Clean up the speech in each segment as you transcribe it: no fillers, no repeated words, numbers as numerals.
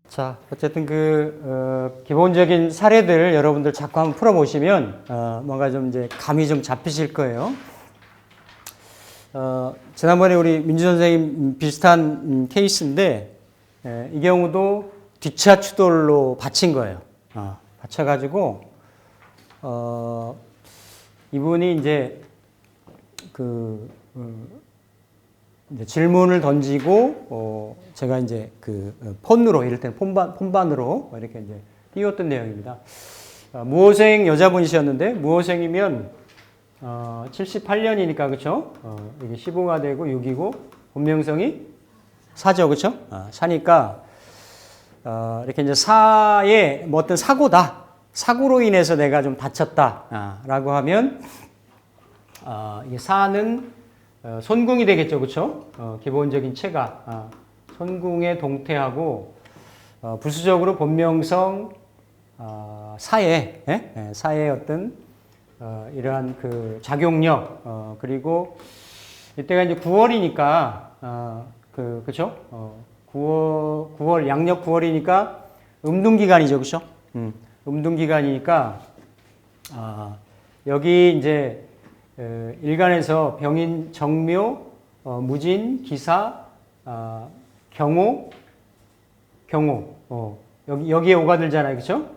자, 어쨌든 기본적인 사례들을 여러분들 자꾸 한번 풀어보시면, 뭔가 좀 이제 감이 좀 잡히실 거예요. 지난번에 우리 민주 선생님 비슷한 케이스인데, 이 경우도 뒷차 추돌로 받친 거예요. 받쳐가지고, 이분이 이제 이제 질문을 던지고, 제가 이제 폰으로, 이럴 때는 폰반으로 이렇게 이제 띄웠던 내용입니다. 무호생 여자분이셨는데, 무호생이면, 78년이니까, 그쵸? 이게 15가 되고 6이고, 본명성이 4죠, 그쵸? 사니까, 이렇게 이제 사의 뭐 어떤 사고다. 사고로 인해서 내가 좀 다쳤다. 라고 하면, 이게 사는 손궁이 되겠죠, 그쵸? 기본적인 체가. 손궁의 동태하고, 부수적으로 본명성, 사의, 사의 어떤, 이러한 작용력, 그리고, 이때가 이제 9월이니까, 그쵸? 9월, 양력 9월이니까, 음둔기간이죠, 그쵸? 음둔기간이니까, 여기 이제, 일간에서 병인, 정묘, 무진, 기사, 경호, 여기에 오가들잖아요, 그쵸?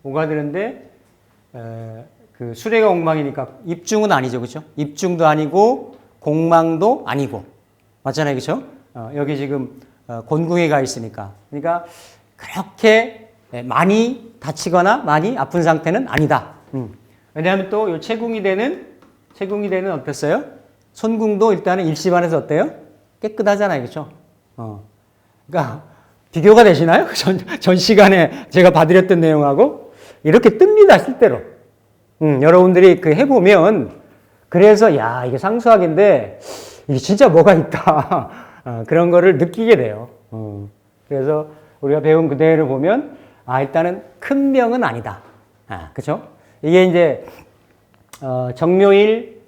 오가드는데, 수레가 엉망이니까 입중은 아니죠, 그쵸? 입중도 아니고, 공망도 아니고. 맞잖아요, 그쵸? 여기 지금, 곤궁에 가 있으니까. 그러니까, 그렇게 많이 다치거나 많이 아픈 상태는 아니다. 왜냐하면 또 요 체궁이 되는 어땠어요? 손궁도 일단은 일시반에서 어때요? 깨끗하잖아요, 그쵸? 그러니까, 비교가 되시나요? 전 시간에 제가 봐드렸던 내용하고 이렇게 뜹니다, 실제로. 여러분들이 해보면 그래서 야, 이게 상수학인데 이게 진짜 뭐가 있다. 그런 거를 느끼게 돼요. 그래서 우리가 배운 그대로 보면 일단은 큰 병은 아니다. 그쵸? 이게 이제 정묘일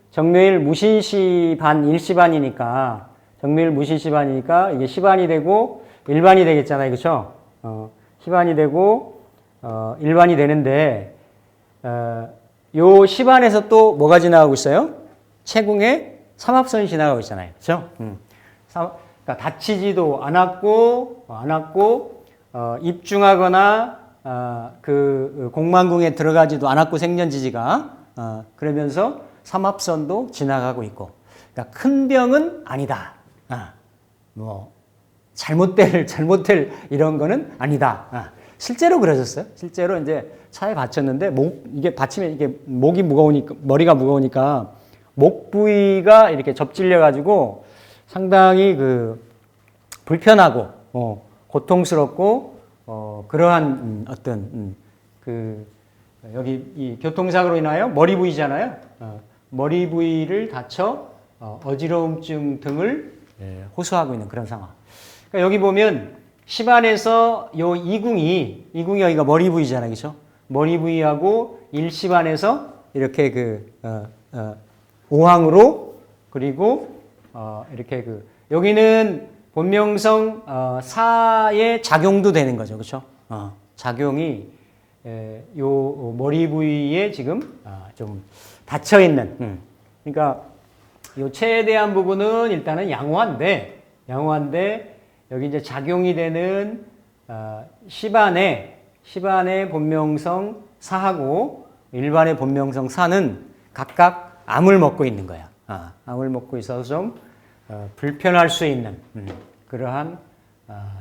무신시반 일시반이니까 정묘일 무신시반이니까 이게 시반이 되고 일반이 되겠잖아요, 그렇죠? 시반이 되고 일반이 되는데 요 시반에서 또 뭐가 지나가고 있어요? 체궁에 삼합선이 지나가고 있잖아요, 그렇죠? 그러니까 다치지도 않았고 입중하거나 공망궁에 들어가지도 않았고 생년지지가 그러면서 삼합선도 지나가고 있고, 그러니까 큰 병은 아니다. 뭐 잘못될 이런 거는 아니다. 실제로 그러셨어요. 실제로 이제 차에 받쳤는데 이게 받치면 이게 목이 무거우니까 머리가 무거우니까 목 부위가 이렇게 접질려 가지고 상당히 불편하고 고통스럽고 그러한 어떤 여기 이 교통사고로 인하여 머리 부위잖아요. 머리 부위를 다쳐 어지러움증 등을 호소하고 있는 그런 상황. 그러니까 여기 보면 시반에서 요 이궁이 여기가 머리 부위잖아요, 그렇죠? 머리 부위하고 일시반에서 이렇게 오항으로 그리고 이렇게 여기는 본명성 사의 작용도 되는 거죠, 그렇죠? 작용이 요 머리 부위에 지금 좀 닫혀 있는. 그러니까 요 체에 대한 부분은 일단은 양호한데 여기 이제 작용이 되는 시반의 본명성 사하고 일반의 본명성 사는 각각 암을 먹고 있는 거야. 암을 먹고 있어서 좀 불편할 수 있는 그러한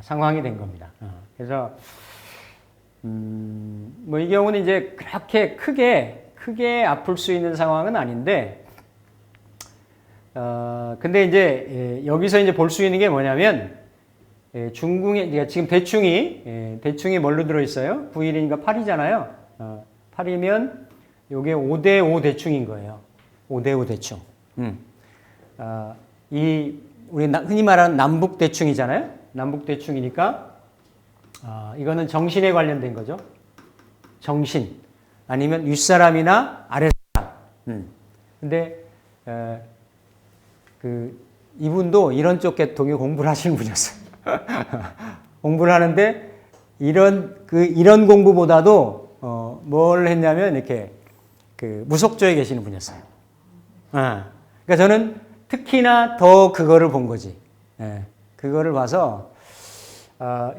상황이 된 겁니다. 그래서 뭐 이 경우는 이제 그렇게 크게 아플 수 있는 상황은 아닌데, 근데 이제 여기서 이제 볼 수 있는 게 뭐냐면 중궁에 지금 대충이 뭘로 들어 있어요? 9일이니까 8이잖아요. 8이면 요게 5대5 대충인 거예요. 5대5 대충. 우리 흔히 말하는 남북 대충이잖아요. 남북 대충이니까 이거는 정신에 관련된 거죠. 정신 아니면 윗사람이나 아랫사람 근데 이분도 이런 쪽 계통의 공부를 하시는 분이었어요. 공부를 하는데 이런 공부보다도 뭘 했냐면 이렇게 무속조에 계시는 분이었어요. 그러니까 저는 특히나 더 그거를 본 거지. 그거를 봐서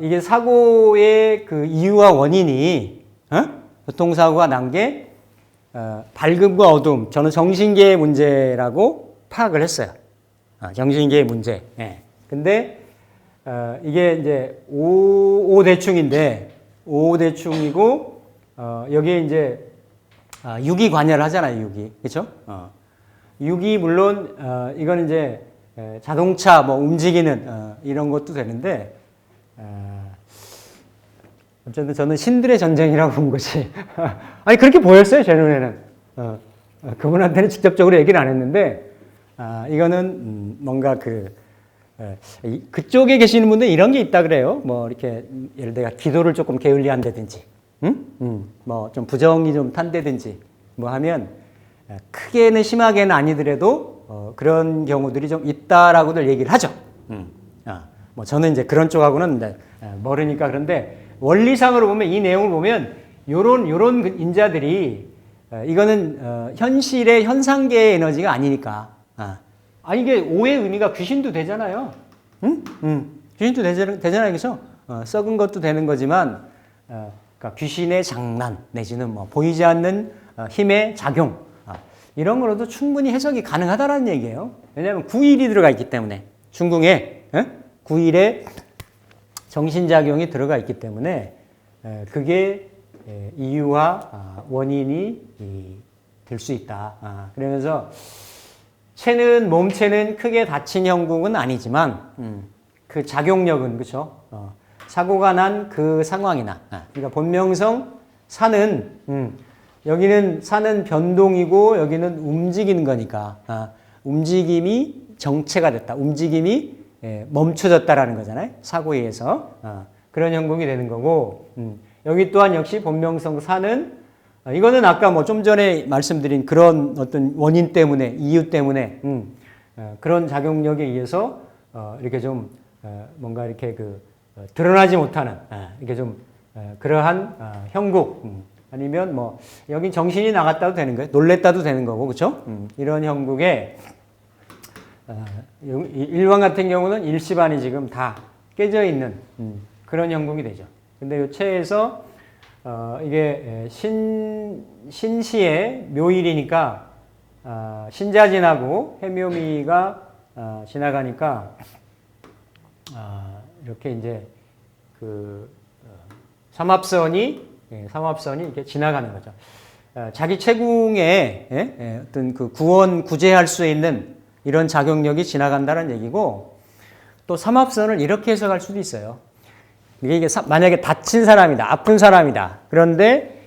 이게 사고의 그 이유와 원인이 교통사고가 난 게 밝음과 어두움, 저는 정신계의 문제라고 파악을 했어요. 정신계의 문제. 근데 이게 이제 오대충인데 오대충이고 여기에 이제 육이 관여를 하잖아요. 육이. 그렇죠? 육이 물론 이건 이제 자동차 뭐 움직이는 이런 것도 되는데 어쨌든 저는 신들의 전쟁이라고 본 거지. 아니 그렇게 보였어요. 제 눈에는. 그분한테는 직접적으로 얘기를 안 했는데 이거는 뭔가 그쪽에 계시는 분들 이런 게 있다 그래요. 뭐 이렇게 예를 들어 기도를 조금 게을리한다든지, 뭐 좀 부정이 좀 탄다든지 뭐 하면 크게는 심하게는 아니더라도 그런 경우들이 좀 있다라고들 얘기를 하죠. 뭐 저는 이제 그런 쪽하고는 모르니까 그런데 원리상으로 보면 이 내용을 보면 요런 인자들이 이거는 현실의 현상계의 에너지가 아니니까. 아니 이게 오의 의미가 귀신도 되잖아요. 귀신도 되잖아요, 그렇죠? 썩은 것도 되는 거지만, 그러니까 귀신의 장난 내지는 뭐 보이지 않는 힘의 작용 이런 거로도 충분히 해석이 가능하다라는 얘기예요. 왜냐하면 9일이 들어가 있기 때문에 중궁에 9일의 정신작용이 들어가 있기 때문에 그게 이유와 원인이 될 수 있다. 그러면서 몸체는 크게 다친 형국은 아니지만 그 작용력은 그렇죠. 사고가 난 그 상황이나 그러니까 본명성 사는 여기는 사는 변동이고 여기는 움직이는 거니까 움직임이 정체가 됐다. 움직임이 멈춰졌다라는 거잖아요. 사고에 의해서 그런 형국이 되는 거고 여기 또한 역시 본명성 사는 이거는 아까 뭐 좀 전에 말씀드린 그런 어떤 원인 때문에 이유 때문에 그런 작용력에 의해서 이렇게 좀 뭔가 이렇게 드러나지 못하는 이렇게 좀 그러한 형국 아니면 뭐 여기 정신이 나갔다도 되는 거예요. 놀랬다도 되는 거고 그렇죠? 이런 형국에 일왕 같은 경우는 일시반이 지금 다 깨져 있는 그런 형국이 되죠. 근데 이 체에서 이게 신시의 묘일이니까 신자 지나고 해묘미가 지나가니까 이렇게 이제 삼합선이 이렇게 지나가는 거죠. 자기 체궁에 어떤 그 구원 구제할 수 있는 이런 작용력이 지나간다는 얘기고 또 삼합선을 이렇게 해석할 수도 있어요. 이게 만약에 다친 사람이다, 아픈 사람이다. 그런데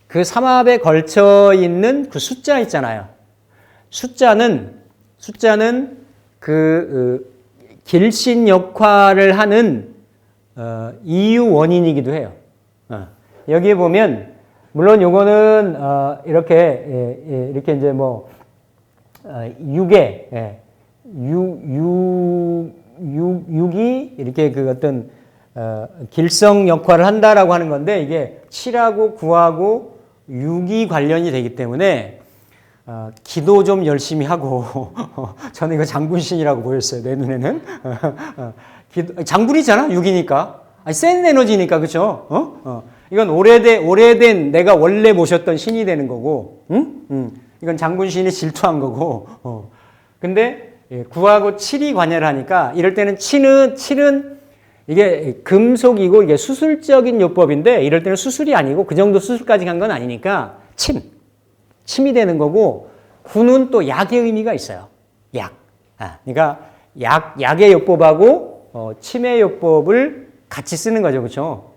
그 삼합에 걸쳐 있는 그 숫자 있잖아요. 숫자는 길신 역할을 하는 이유 원인이기도 해요. 여기에 보면 물론 요거는 이렇게 이제 뭐 육이 이렇게 그 어떤 길성 역할을 한다라고 하는 건데 이게 7하고 9하고 6이 관련이 되기 때문에 기도 좀 열심히 하고 저는 이거 장군신이라고 보였어요. 내 눈에는 장군이잖아 6이니까 센 에너지니까 그렇죠? 이건 오래된 내가 원래 모셨던 신이 되는 거고 이건 장군신이 질투한 거고 근데 9하고 7이 관여를 하니까 이럴 때는 7은 이게 금속이고 이게 수술적인 요법인데 이럴 때는 수술이 아니고 그 정도 수술까지 간 건 아니니까 침이 되는 거고 9는 또 약의 의미가 있어요. 약. 그러니까 약의 요법하고 침의 요법을 같이 쓰는 거죠. 그렇죠?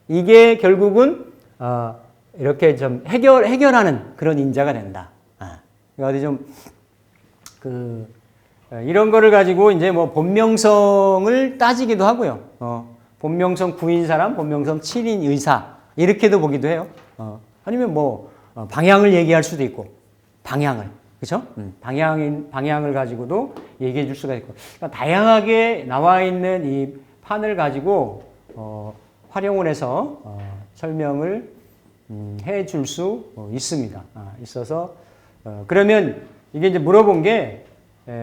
이게 결국은 이렇게 좀 해결하는 그런 인자가 된다. 그러니까 어디 좀 이런 거를 가지고 이제 뭐 본명성을 따지기도 하고요. 본명성 9인 사람, 본명성 7인 의사 이렇게도 보기도 해요. 아니면 뭐 방향을 얘기할 수도 있고 방향을. 그죠? 방향을 가지고도 얘기해 줄 수가 있고. 그러니까 다양하게 나와 있는 이 판을 가지고, 활용을 해서, 설명을 해 줄 수 있습니다. 있어서, 그러면 이게 이제 물어본 게,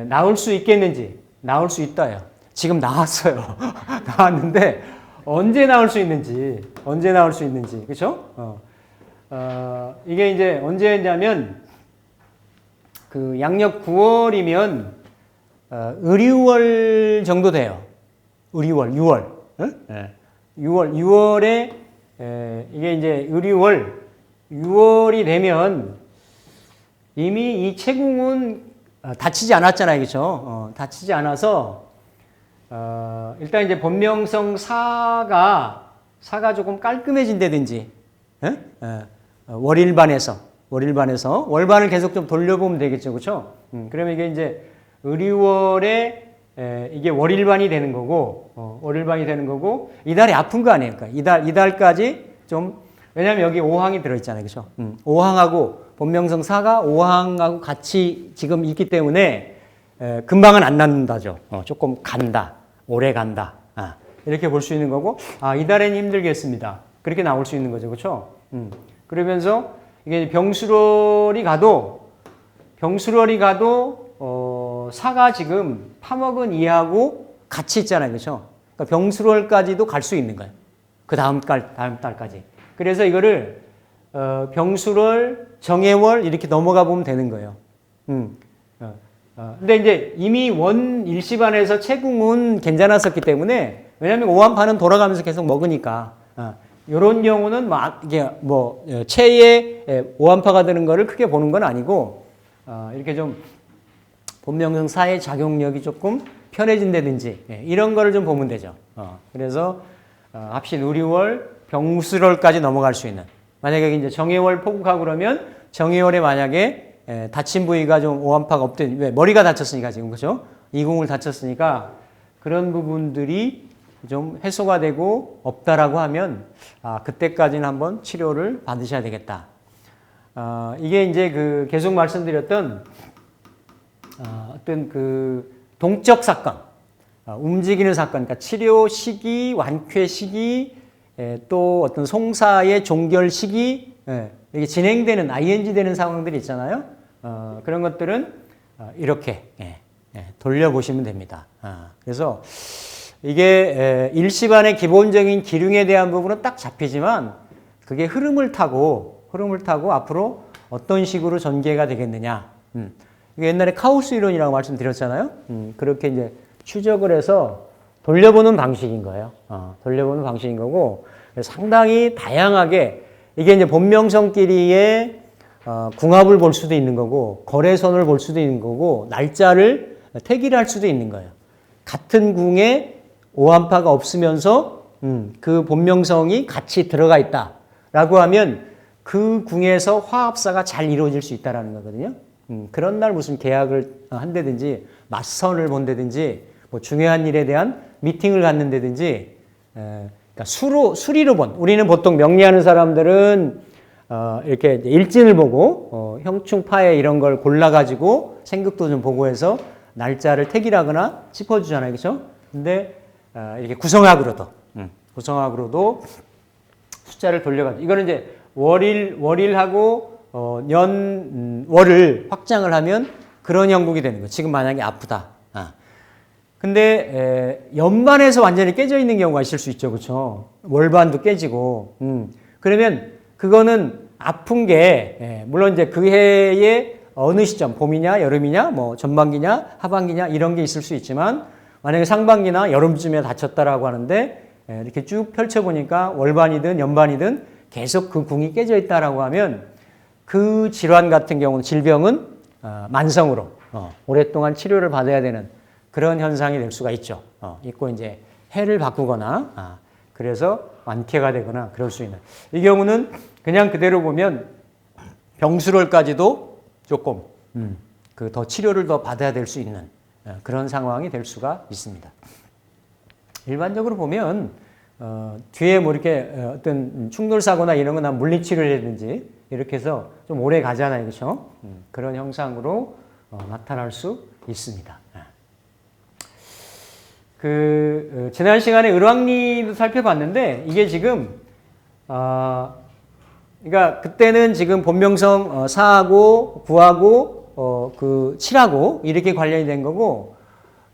나올 수 있겠는지, 나올 수 있다요. 지금 나왔어요. 나왔는데, 언제 나올 수 있는지, 그죠? 이게 이제 언제 했냐면, 그 양력 9월이면, 의류월 정도 돼요. 의류월, 6월. 응? 6월에, 이게 이제 의류월, 6월이 되면 이미 이 채궁은 닫히지 않았잖아요. 그죠? 닫히지 않아서, 일단 이제 본명성 사가 조금 깔끔해진다든지, 월반을 계속 좀 돌려보면 되겠죠. 그렇죠? 그러면 이게 이제 의류월에 이게 월일반이 되는 거고, 이달이 아픈 거 아니에요. 그러니까 이달까지 좀, 왜냐면 여기 5항이 들어있잖아요. 그렇죠? 5항하고 본명성 사가 5항하고 같이 지금 있기 때문에 금방은 안 낫는다죠. 조금 간다. 오래 간다. 이렇게 볼 수 있는 거고, 이달에는 힘들겠습니다. 그렇게 나올 수 있는 거죠. 그렇죠? 그러면서 이게 병수월이 가도 사가 지금 파목은 2하고 같이 있잖아요. 그렇죠? 그러니까 병수월까지도 갈 수 있는 거예요. 그 다음 달까지. 그래서 이거를 병수월, 정해월 이렇게 넘어가 보면 되는 거예요. 근데 이제 이미 원 일시반에서 채궁은 괜찮았었기 때문에, 왜냐하면 오한파는 돌아가면서 계속 먹으니까, 이런 경우는 이게 체에 오한파가 되는 거를 크게 보는 건 아니고, 이렇게 좀 본명성 사의 작용력이 조금 편해진다든지, 이런 거를 좀 보면 되죠. 그래서 합신 의류월, 병수월까지 넘어갈 수 있는. 만약에 이제 정해월 포국하고 그러면 정해월에 만약에 다친 부위가 좀 오한파가 없든, 왜? 머리가 다쳤으니까 지금, 그죠? 이공을 다쳤으니까 그런 부분들이 좀 해소가 되고 없다라고 하면, 그때까지는 한번 치료를 받으셔야 되겠다. 이게 이제 계속 말씀드렸던, 어떤 동적 사건, 움직이는 사건, 그러니까 치료 시기, 완쾌 시기, 또 어떤 송사의 종결 시기, 이게 진행되는, ing 되는 상황들이 있잖아요. 그런 것들은 이렇게 돌려보시면 됩니다. 그래서 이게 일시반의 기본적인 기륭에 대한 부분은 딱 잡히지만, 그게 흐름을 타고 앞으로 어떤 식으로 전개가 되겠느냐. 이게 옛날에 카우스 이론이라고 말씀드렸잖아요. 그렇게 이제 추적을 해서 돌려보는 방식인 거예요. 돌려보는 방식인 거고, 상당히 다양하게, 이게 이제 본명성끼리의 궁합을 볼 수도 있는 거고, 거래선을 볼 수도 있는 거고, 날짜를 택일할 수도 있는 거예요. 같은 궁에 오한파가 없으면서 그 본명성이 같이 들어가 있다라고 하면 그 궁에서 화합사가 잘 이루어질 수 있다라는 거거든요. 그런 날 무슨 계약을 한다든지, 맞선을 본다든지, 뭐 중요한 일에 대한 미팅을 갖는다든지, 그러니까 수리로 본, 우리는 보통 명리하는 사람들은 이렇게 일진을 보고 형충파에 이런 걸 골라가지고 생극도 좀 보고 해서 날짜를 택일하거나 짚어주잖아요. 그렇죠? 근데 이렇게 구성학으로도 숫자를 돌려가지고, 이거는 이제 월일하고 월을 확장을 하면 그런 형국이 되는 거예요. 지금 만약에 아프다. 근데 연반에서 완전히 깨져 있는 경우가 있을 수 있죠. 그렇죠? 월반도 깨지고. 그러면 그거는 아픈 게 물론 이제 그 해의 어느 시점, 봄이냐, 여름이냐, 뭐 전반기냐, 하반기냐 이런 게 있을 수 있지만, 만약에 상반기나 여름쯤에 다쳤다라고 하는데 이렇게 쭉 펼쳐보니까 월반이든 연반이든 계속 그 궁이 깨져 있다라고 하면, 그 질환 같은 경우는, 질병은 만성으로 오랫동안 치료를 받아야 되는 그런 현상이 될 수가 있죠. 있고 이제 해를 바꾸거나 그래서 완쾌가 되거나 그럴 수 있는. 이 경우는 그냥 그대로 보면 병수월까지도 조금 더 치료를 더 받아야 될 수 있는 그런 상황이 될 수가 있습니다. 일반적으로 보면 뒤에 뭐 이렇게 어떤 충돌 사고나 이런 거나 물리치료를 하든지 이렇게 해서 좀 오래 가잖아요, 그렇죠? 그런 형상으로 나타날 수 있습니다. 지난 시간에 을왕리도 살펴봤는데 이게 지금 그러니까 그때는 지금 본명성 4하고 9하고 7하고 이렇게 관련이 된 거고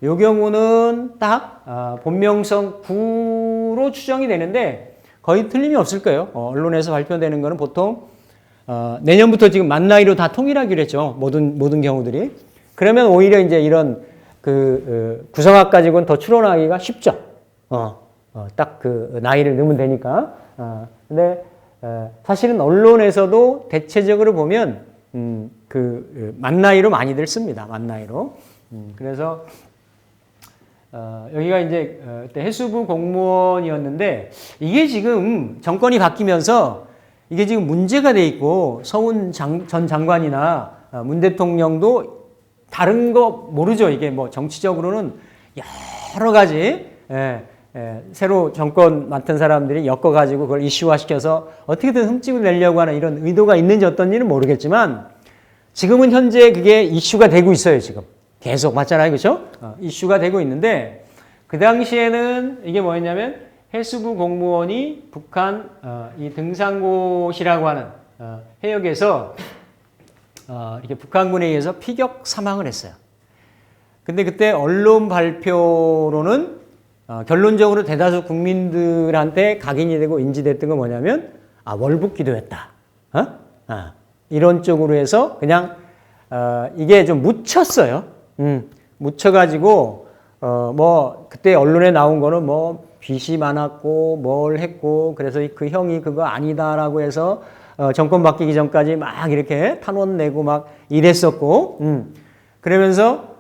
요 경우는 딱 본명성 9로 추정이 되는데 거의 틀림이 없을 거예요. 언론에서 발표되는 거는 보통 내년부터 지금 만 나이로 다 통일하기로 했죠. 모든 경우들이. 그러면 오히려 이제 이런 구성학 가지고는 더 추론하기가 쉽죠. 딱 그 나이를 넣으면 되니까. 근데 사실은 언론에서도 대체적으로 보면 만 나이로 많이들 씁니다. 만 나이로. 그래서 여기가 이제 그때 해수부 공무원이었는데 이게 지금 정권이 바뀌면서 이게 지금 문제가 돼 있고 서훈 전 장관이나 문 대통령도 다른 거 모르죠. 이게 뭐 정치적으로는 여러 가지 새로 정권 맡은 사람들이 엮어가지고 그걸 이슈화 시켜서 어떻게든 흠집을 내려고 하는 이런 의도가 있는지 어떤지는 모르겠지만 지금은 현재 그게 이슈가 되고 있어요. 지금 계속 맞잖아요, 그렇죠? 이슈가 되고 있는데 그 당시에는 이게 뭐였냐면 해수부 공무원이 북한 이 등산곳이라고 하는 해역에서 이렇게 북한군에 의해서 피격 사망을 했어요. 근데 그때 언론 발표로는 결론적으로 대다수 국민들한테 각인이 되고 인지됐던 건 뭐냐면 월북 기도였다. 이런 쪽으로 해서 그냥 이게 좀 묻혔어요. 묻혀가지고 뭐 그때 언론에 나온 거는 뭐 빚이 많았고 뭘 했고 그래서 그 형이 그거 아니다라고 해서 정권 바뀌기 전까지 막 이렇게 탄원 내고 막 이랬었고 그러면서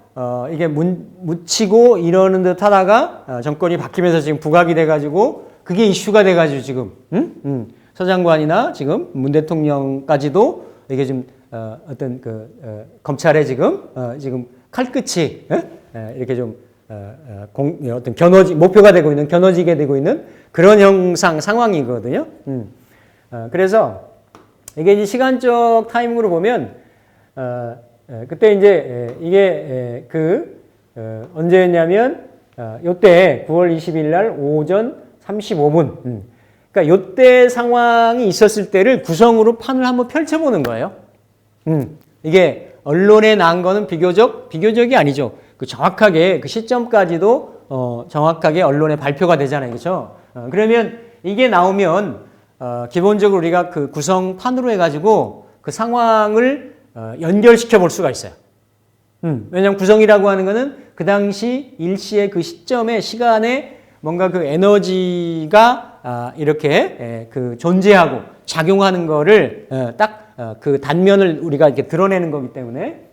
이게 묻히고 이러는 듯 하다가 정권이 바뀌면서 지금 부각이 돼가지고 그게 이슈가 돼가지고 지금 서 장관이나 지금 문 대통령까지도 이게 좀 어떤 검찰에 지금 칼끝이 이렇게 좀 어떤 목표가 되고 있는 겨눠지게 되고 있는 그런 상황이거든요. 그래서 이게 이제 시간적 타이밍으로 보면 그때 이제 이게 언제였냐면 요때 9월 20일 날 오전 35분. 그러니까 요때 상황이 있었을 때를 구성으로 판을 한번 펼쳐보는 거예요. 이게 언론에 난 거는 비교적이 아니죠. 정확하게 그 시점까지도 정확하게 언론에 발표가 되잖아요, 그렇죠? 그러면 이게 나오면 기본적으로 우리가 그 구성판으로 해가지고 그 상황을 연결시켜 볼 수가 있어요. 왜냐하면 구성이라고 하는 거는 그 당시 일시의 그 시간에 뭔가 그 에너지가 이렇게 존재하고 작용하는 거를 딱 그 단면을 우리가 이렇게 드러내는 거기 때문에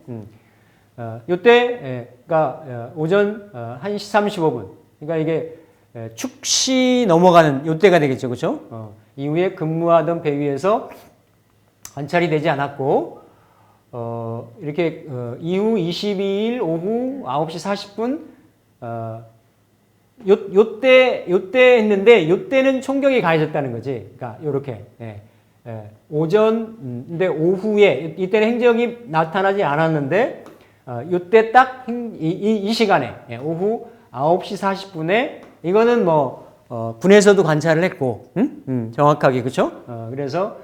요때가 오전 1시 35분. 그러니까 이게 축시 넘어가는 요때가 되겠죠, 그렇죠? 이후에 근무하던 배 위에서 관찰이 되지 않았고 이렇게 이후 22일 오후 9시 40분 요때 했는데 요때는 총격이 가해졌다는 거지. 그러니까 요렇게 오전 근데 오후에 이때는 행적이 나타나지 않았는데 요때 딱 이 시간에 오후 9시 40분에 이거는 뭐 군에서도 관찰을 했고 정확하게 그렇죠? 그래서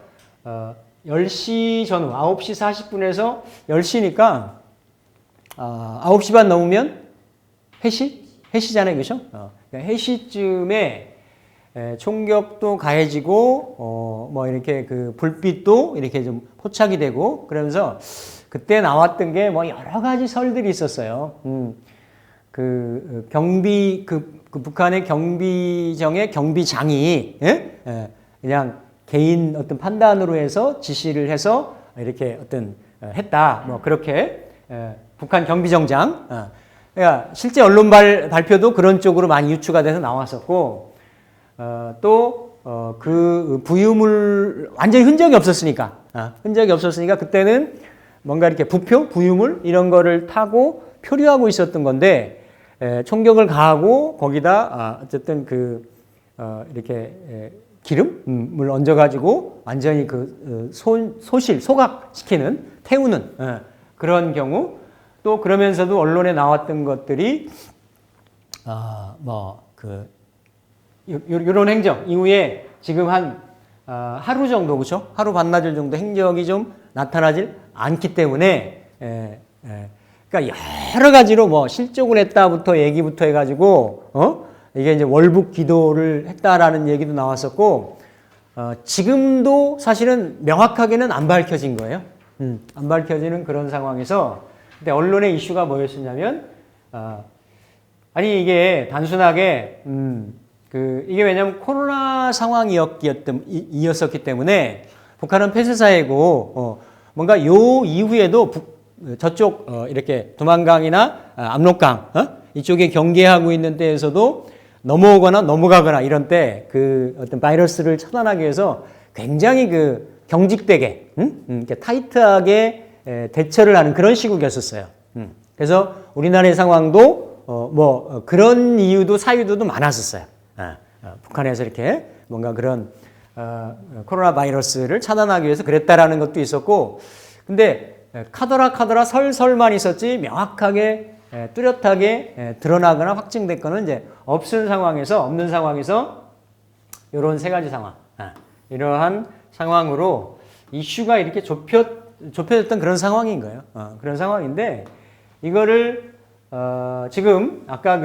10시 전후 9시 40분에서 10시니까 9시 반 넘으면 해시잖아요. 그렇죠? 그러니까 해시쯤에 총격도 가해지고 뭐 이렇게 그 불빛도 이렇게 좀 포착이 되고 그러면서 그때 나왔던 게 뭐 여러 가지 설들이 있었어요. 그 북한의 경비정의 경비장이 그냥 개인 어떤 판단으로 해서 지시를 해서 이렇게 어떤 했다. 뭐 그렇게 북한 경비정장. 그러니까 실제 언론 발표도 그런 쪽으로 많이 유추가 돼서 나왔었고 또 그 부유물 완전히 흔적이 없었으니까 그때는 뭔가 이렇게 부표, 부유물 이런 거를 타고 표류하고 있었던 건데 총격을 가하고 거기다 어쨌든 이렇게 기름을 얹어가지고 완전히 그 소각시키는, 태우는 그런 경우, 또 그러면서도 언론에 나왔던 것들이 요런 행정 이후에 지금 한 하루 정도, 그렇죠? 하루 반나절 정도 행적이 좀 나타나질 않기 때문에 그러니까 여러 가지로 뭐 실족을 했다부터 얘기부터 해가지고 이게 이제 월북 기도를 했다라는 얘기도 나왔었고, 지금도 사실은 명확하게는 안 밝혀진 거예요. 안 밝혀지는 그런 상황에서, 근데 언론의 이슈가 뭐였었냐면, 아니 이게 단순하게 이게 왜냐면 코로나 상황이었기 때문에 북한은 폐쇄사회고 뭔가 요 이후에도 저쪽 이렇게 두만강이나 압록강 이쪽에 경계하고 있는 때에서도 넘어오거나 넘어가거나 이런 때 그 어떤 바이러스를 차단하기 위해서 굉장히 그 경직되게 이렇게 타이트하게 대처를 하는 그런 시국이었었어요. 그래서 우리나라의 상황도 그런 이유도 사유도 많았었어요. 북한에서 이렇게 뭔가 그런 코로나 바이러스를 차단하기 위해서 그랬다라는 것도 있었고, 근데 카더라 설설만 있었지 명확하게 뚜렷하게 드러나거나 확증된 거는 이제 없는 상황에서 이런 세 가지 상황, 이러한 상황으로 이슈가 이렇게 좁혀졌던 그런 상황인 거예요. 그런 상황인데 이거를 지금 아까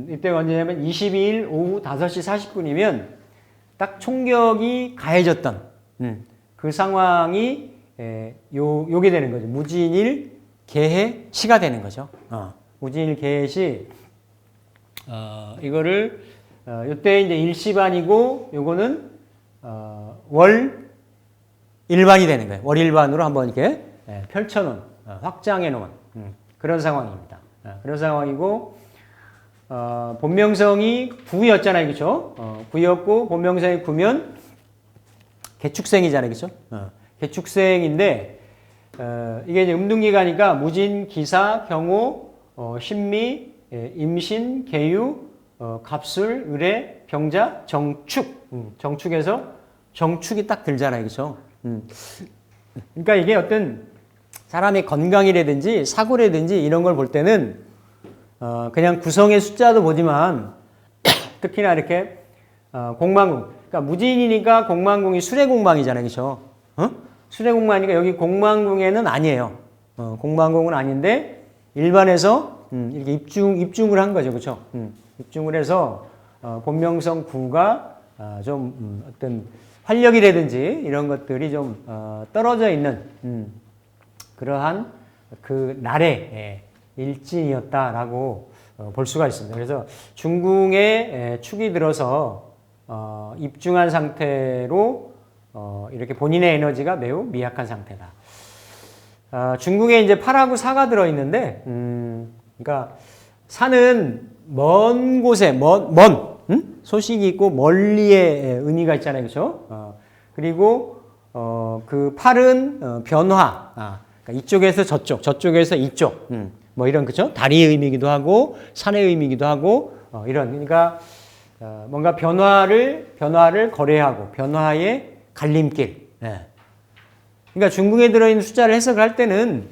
이때가 언제냐면 22일 오후 5시 40분이면 딱 총격이 가해졌던 그 상황이 요게 되는 거죠. 무진일 개해 시가 되는 거죠. 무진일 개해 시, 이거를 요때 이제 일시반이고 요거는 월 일반이 되는 거예요. 월 일반으로 한번 이렇게 펼쳐놓은, 확장해 놓은 그런 상황입니다. 그런 상황이고, 본명성이 구였잖아요, 그렇죠? 구였고 본명성이 구면 개축생이잖아요, 그렇죠? 개축생인데 이게 이제 음둔기가니까 무진, 기사, 경호, 신미, 임신, 계유, 갑술, 의례, 병자, 정축. 정축에서 정축이 딱 들잖아요, 그렇죠? 그러니까 이게 어떤 사람의 건강이라든지 사고라든지 이런 걸 볼 때는 그냥 구성의 숫자도 보지만 특히나 이렇게 공망궁, 그러니까 무진이니까 공망궁이 수레공망이잖아요, 그렇죠? 수레공망이니까 여기 공망궁에는 아니에요. 공망궁은 아닌데 일반에서 이렇게 입중을 한 거죠, 그렇죠? 입중을 해서 본명성 구가 좀 어떤 활력이라든지 이런 것들이 좀 떨어져 있는 그러한 그 날의 일진이었다라고 볼 수가 있습니다. 그래서 중궁에 축이 들어서 입중한 상태로 이렇게 본인의 에너지가 매우 미약한 상태다. 중궁에 이제 팔하고 사가 들어 있는데, 그러니까 사는 먼 곳에 소식이 있고 멀리의 의미가 있잖아요, 그렇죠? 그리고 그 팔은 변화, 그러니까 이쪽에서 저쪽에서 이쪽, 뭐 이런, 그죠? 다리의 의미이기도 하고 산의 의미이기도 하고 이런, 그러니까 뭔가 변화를 거래하고 변화의 갈림길. 그러니까 중궁에 들어있는 숫자를 해석을 할 때는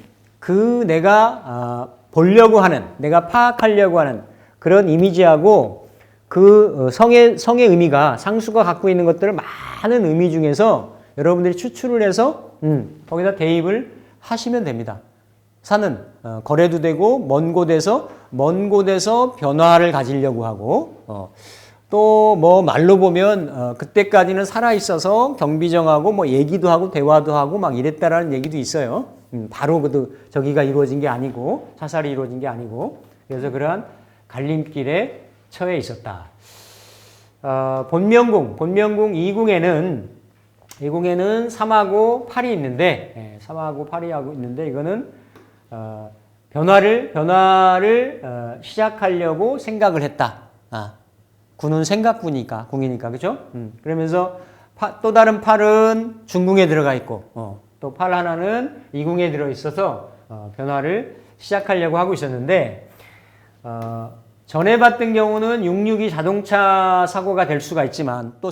내가 보려고 하는, 내가 파악하려고 하는 그런 이미지하고 그 성의 의미가, 상수가 갖고 있는 것들을 많은 의미 중에서 여러분들이 추출을 해서 거기다 대입을 하시면 됩니다. 사는 거래도 되고 먼 곳에서 변화를 가지려고 하고 또 뭐 말로 보면 그때까지는 살아 있어서 경비정하고 뭐 얘기도 하고 대화도 하고 막 이랬다라는 얘기도 있어요. 바로 저기가 이루어진 게 아니고 사살이 이루어진 게 아니고, 그래서 그러한 갈림길에 처해 있었다. 본명궁 2궁에는 3하고 8이 있는데, 3하고 8이 하고 있는데, 이거는 변화를 시작하려고 생각을 했다. 군은 생각궁이니까, 그죠? 그러면서 또 다른 8은 중궁에 들어가 있고, 또 8 하나는 2궁에 들어 있어서 변화를 시작하려고 하고 있었는데, 전에 봤던 경우는 662 자동차 사고가 될 수가 있지만 또